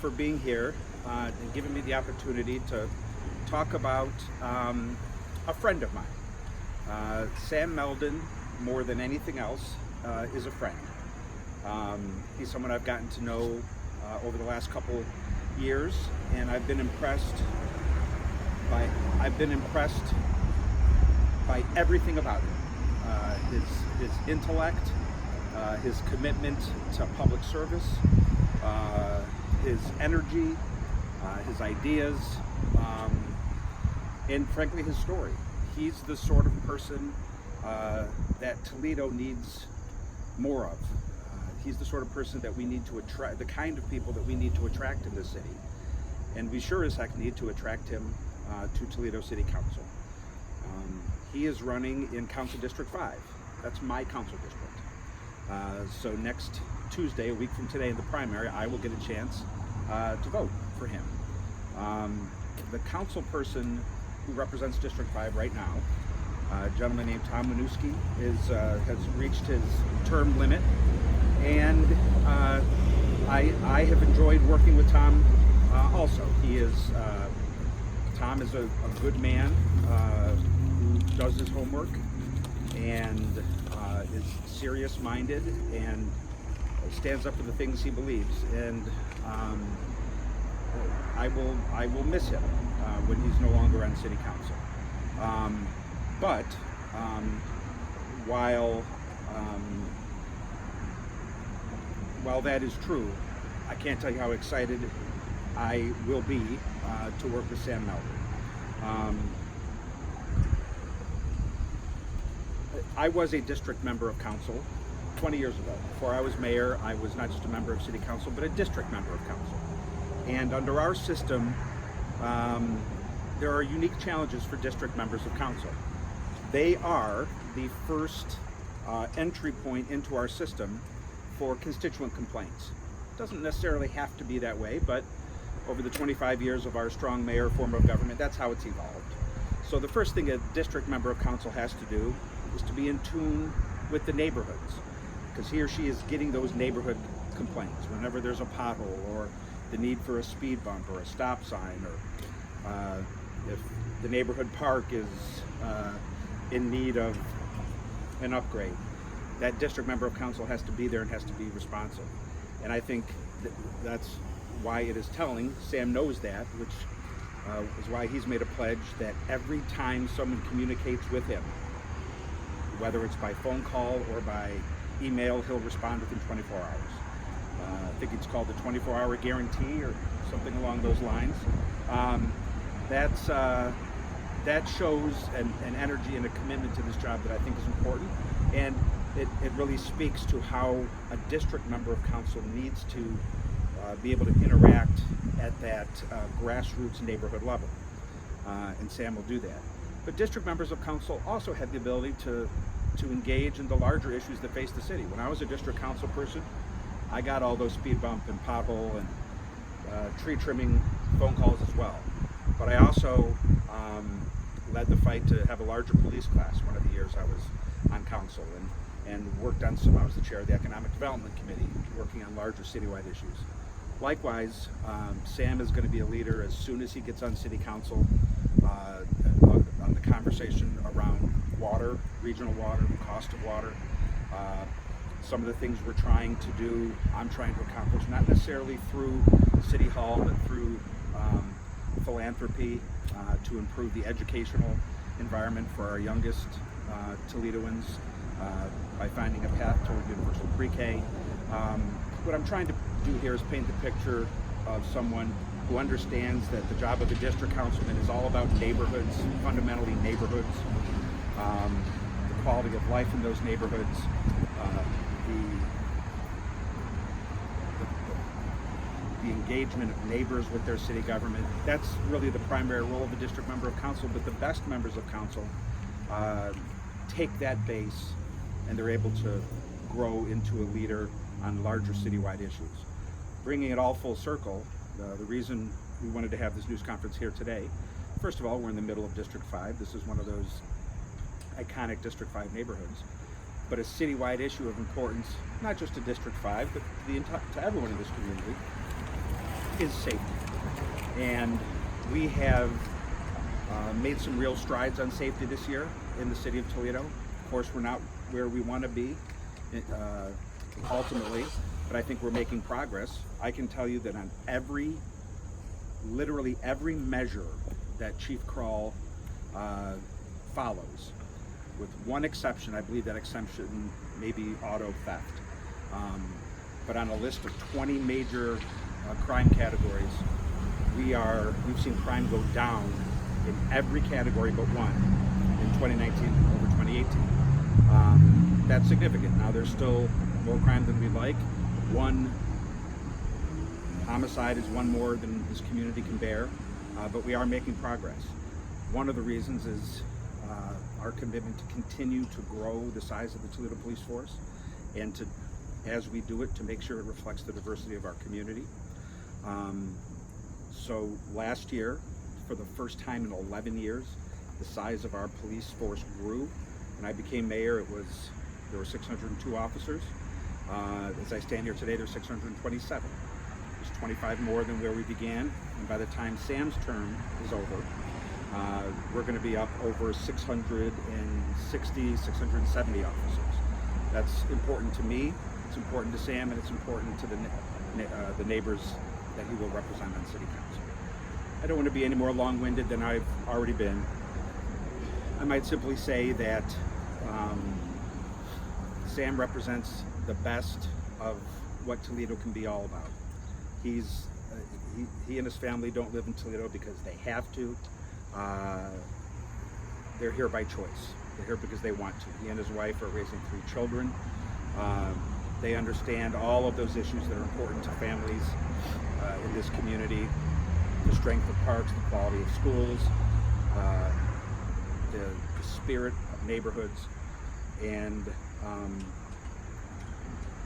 for being here and giving me the opportunity to talk about a friend of mine. Sam Melden, more than anything else, is a friend. He's someone I've gotten to know over the last couple years, and I've been impressed by everything about him. His intellect, his commitment to public service, his energy, his ideas, and frankly his story. He's the sort of person that Toledo needs more of. He's the sort of person that we need to attract, the kind of people that we need to attract in this city. And we sure as heck need to attract him to Toledo City Council. He is running in Council District 5. That's my council district. So next Tuesday, a week from today in the primary, I will get a chance to vote for him. The council person who represents District 5 right now, a gentleman named Tom Winooski, has reached his term limit, and I have enjoyed working with Tom also. Tom is a good man who does his homework and is serious-minded and stands up for the things he believes. And I will miss him when he's no longer on City Council. But while that is true, I can't tell you how excited I will be to work with Sam Melden. I was a district member of council 20 years ago. Before I was mayor, I was not just a member of City Council, but a district member of council. And under our system, there are unique challenges for district members of council. They are the first entry point into our system for constituent complaints. It doesn't necessarily have to be that way, but over the 25 years of our strong mayor form of government, that's how it's evolved. So the first thing a district member of council has to do is to be in tune with the neighborhoods, because he or she is getting those neighborhood complaints whenever there's a pothole or the need for a speed bump or a stop sign, or if the neighborhood park is in need of an upgrade. That district member of council has to be there and has to be responsive. And I think that's why it is telling. Sam knows that, which is why he's made a pledge that every time someone communicates with him, whether it's by phone call or by email, he'll respond within 24 hours. I think it's called the 24-hour guarantee or something along those lines. That shows an energy and a commitment to this job that I think is important, and it really speaks to how a district member of council needs to be able to interact at that grassroots neighborhood level, and Sam will do that. But district members of council also have the ability to engage in the larger issues that face the city. When I was a district council person, I got all those speed bump and pothole and tree trimming phone calls as well. But I also led the fight to have a larger police class one of the years I was on council, and worked on I was the chair of the Economic Development Committee, working on larger citywide issues. Likewise, Sam is going to be a leader as soon as he gets on City Council on the conversation around water, regional water, the cost of water, some of the things we're trying to do, I'm trying to accomplish, not necessarily through City Hall, but through philanthropy to improve the educational environment for our youngest Toledoans by finding a path toward universal pre-K. What I'm trying to do here is paint the picture of someone who understands that the job of a district councilman is all about neighborhoods, fundamentally neighborhoods, the quality of life in those neighborhoods, the engagement of neighbors with their city government. That's really the primary role of a district member of council, but the best members of council take that base and they're able to grow into a leader on larger citywide issues. Bringing it all full circle, the reason we wanted to have this news conference here today, first of all, we're in the middle of District 5. This is one of those iconic District 5 neighborhoods, but a citywide issue of importance, not just to District 5, but to everyone in this community. is safety. And we have made some real strides on safety this year in the city of Toledo. Of course, we're not where we want to be ultimately, but I think we're making progress. I can tell you that on literally every measure that Chief Kroll follows, with one exception, I believe that exception may be auto theft. But on a list of 20 major crime categories, we've seen crime go down in every category but one in 2019 over 2018. That's significant. Now there's still more crime than we'd like. One homicide is one more than this community can bear, but we are making progress. One of the reasons is our commitment to continue to grow the size of the Toledo Police Force, and to, as we do it, to make sure it reflects the diversity of our community. So last year, for the first time in 11 years, the size of our police force grew. When I became mayor, there were 602 officers. As I stand here today, there's 627. There's 25 more than where we began, and by the time Sam's term is over, we're going to be up over 660, 670 officers. That's important to me, it's important to Sam, and it's important to the neighbors that he will represent on City Council. I don't want to be any more long-winded than I've already been. I might simply say that Sam represents the best of what Toledo can be all about. He and his family don't live in Toledo because they have to. They're here by choice. They're here because they want to. He and his wife are raising 3 children. They understand all of those issues that are important to families in this community: the strength of parks, the quality of schools, the spirit of neighborhoods. And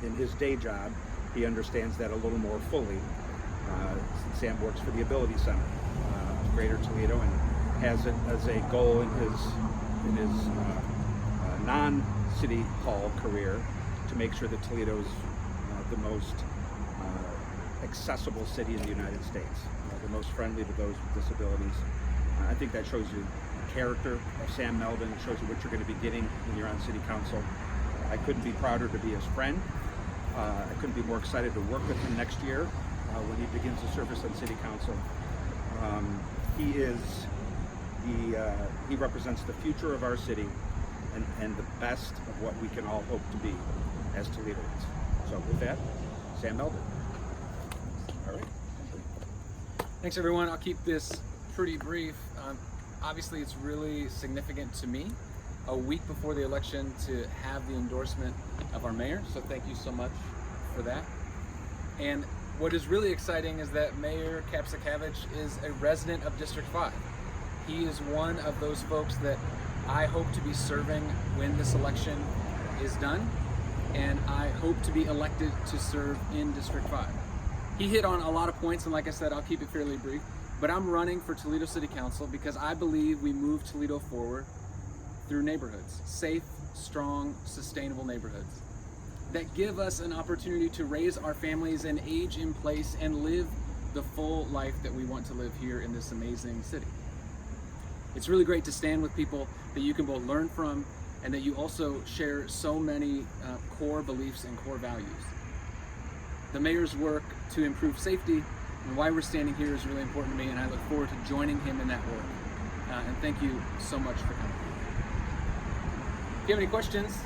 in his day job, he understands that a little more fully. Sam works for the Ability Center of Greater Toledo, and has it as a goal in his non-City Hall career to make sure that Toledo is the most accessible city in the United States, the most friendly to those with disabilities. I think that shows you the character of Sam Melden. It shows you what you're going to be getting when you're on City Council. I couldn't be prouder to be his friend. I couldn't be more excited to work with him next year when he begins his service on City Council. He represents the future of our city and the best of what we can all hope to be as Toledoans. So with that, Sam Melden. All right. Thanks everyone. I'll keep this pretty brief. Obviously it's really significant to me a week before the election to have the endorsement of our mayor, so thank you so much for that. And what is really exciting is that Mayor Kapszukiewicz is a resident of District 5. He is one of those folks that I hope to be serving when this election is done, and I hope to be elected to serve in District 5. He hit on a lot of points, and like I said, I'll keep it fairly brief, but I'm running for Toledo City Council because I believe we move Toledo forward through neighborhoods, safe, strong, sustainable neighborhoods that give us an opportunity to raise our families and age in place and live the full life that we want to live here in this amazing city. It's really great to stand with people that you can both learn from and that you also share so many core beliefs and core values. The mayor's work to improve safety and why we're standing here is really important to me, and I look forward to joining him in that work. And thank you so much for coming. If you have any questions,